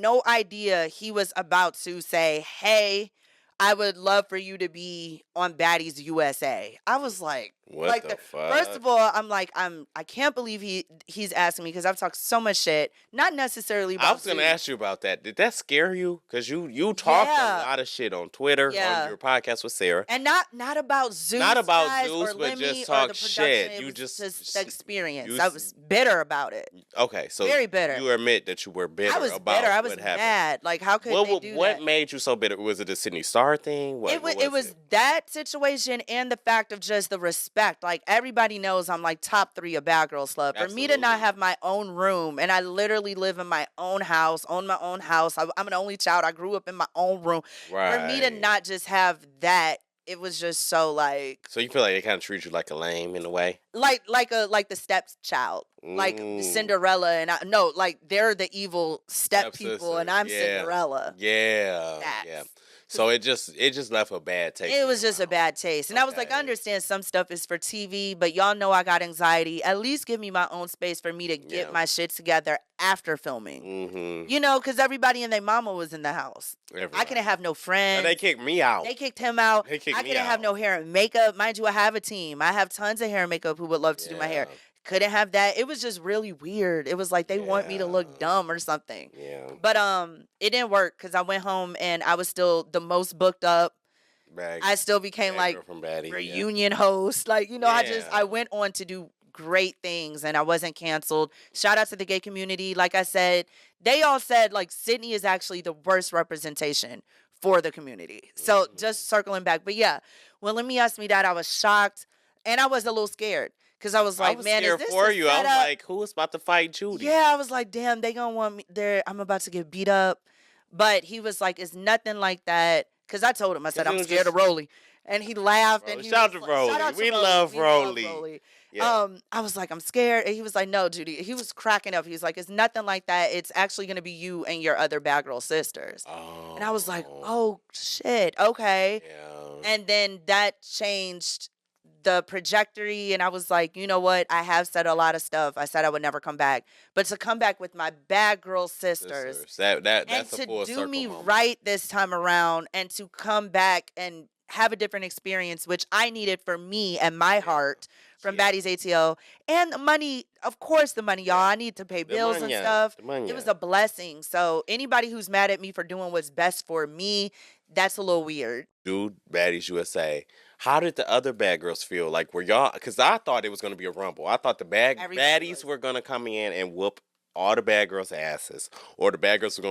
no idea he was about to say, hey, I would love for you to be on Baddies USA. I was like, What the fuck? First of all, I'm like, I can't believe he's asking me because I've talked so much shit. Not necessarily about I was gonna Zeus. ask you about that. Did that scare you? Because you talked Yeah. a lot of shit on Twitter, Yeah. on your podcast with Sarah. And not about Zeus, Not about guys, Zeus, or but Lemmy just or talk the production. shit. It You was just the experience. you I was bitter about it. Okay, so Very bitter. You admit that you were bitter I was about bitter. I was what happened. mad. Like, how could they do What that? made you so bitter? Was it the Sydney Star thing? What It was that situation and the fact of just the respect. Like, everybody knows I'm like top 3 of Bad Girls Club. For me to not have my own room, and I literally live in my own house, own my own house. I'm an only child. I grew up in my own room. Right. For me to not just have that, it was just so like. So you feel like they kind of treat you like a lame in a way? Like the stepchild, like Cinderella, and they're the evil step people, and I'm Cinderella. Yeah, yeah. So it just left a bad taste. It was just a bad taste, and I was like, I understand some stuff is for TV, but y'all know I got anxiety. At least give me my own space for me to get my shit together after filming. Mm-hmm. You know, because everybody and their mama was in the house. Everybody. I couldn't have no friends. No, they kicked me out. They kicked him out. They kicked I me couldn't have out. no hair and makeup. Mind you, I have a team. I have tons of hair and makeup who would love to do my hair. Couldn't have that. It was just really weird. It was like they want me to look dumb or something. Yeah. But it didn't work because I went home and I was still the most booked up. I still became like reunion host. Like, you know, I went on to do great things and I wasn't canceled. Shout out to the gay community. Like I said, they all said like Sydney is actually the worst representation for the community. So just circling back. But yeah, when Lemmy asked me that, I was shocked and I was a little scared. Because I was like, man, is this for a you? I was setup? like, who is about to fight Judi? Yeah, I was like, damn, they gonna want me there. I'm about to get beat up. But he was like, it's nothing like that. Because I told him, I said, I'm scared of Rolly. And he laughed. And he shout out to Rolly. We love Rolly. Yeah. I was like, I'm scared. And he was like, no, Judi. He was cracking up. He was like, it's nothing like that. It's actually going to be you and your other Bad Girl sisters. Oh. And I was like, oh, shit. Okay. Yeah. And then that changed the trajectory, and I was like, you know what? I have said a lot of stuff. I said I would never come back, but to come back with my Bad Girl sisters, that's and a full to circle do me moment. right this time around, and to come back and have a different experience, which I needed for me and my heart from Baddies ATL, and the money, of course, the money, y'all. I need to pay bills and stuff. It was a blessing. So anybody who's mad at me for doing what's best for me, that's a little weird. Dude, Baddies USA. How did the other bad girls feel? Like, were y'all? Because I thought it was going to be a rumble. I thought the baddies were going to come in and whoop all the bad girls' asses, or the bad girls were going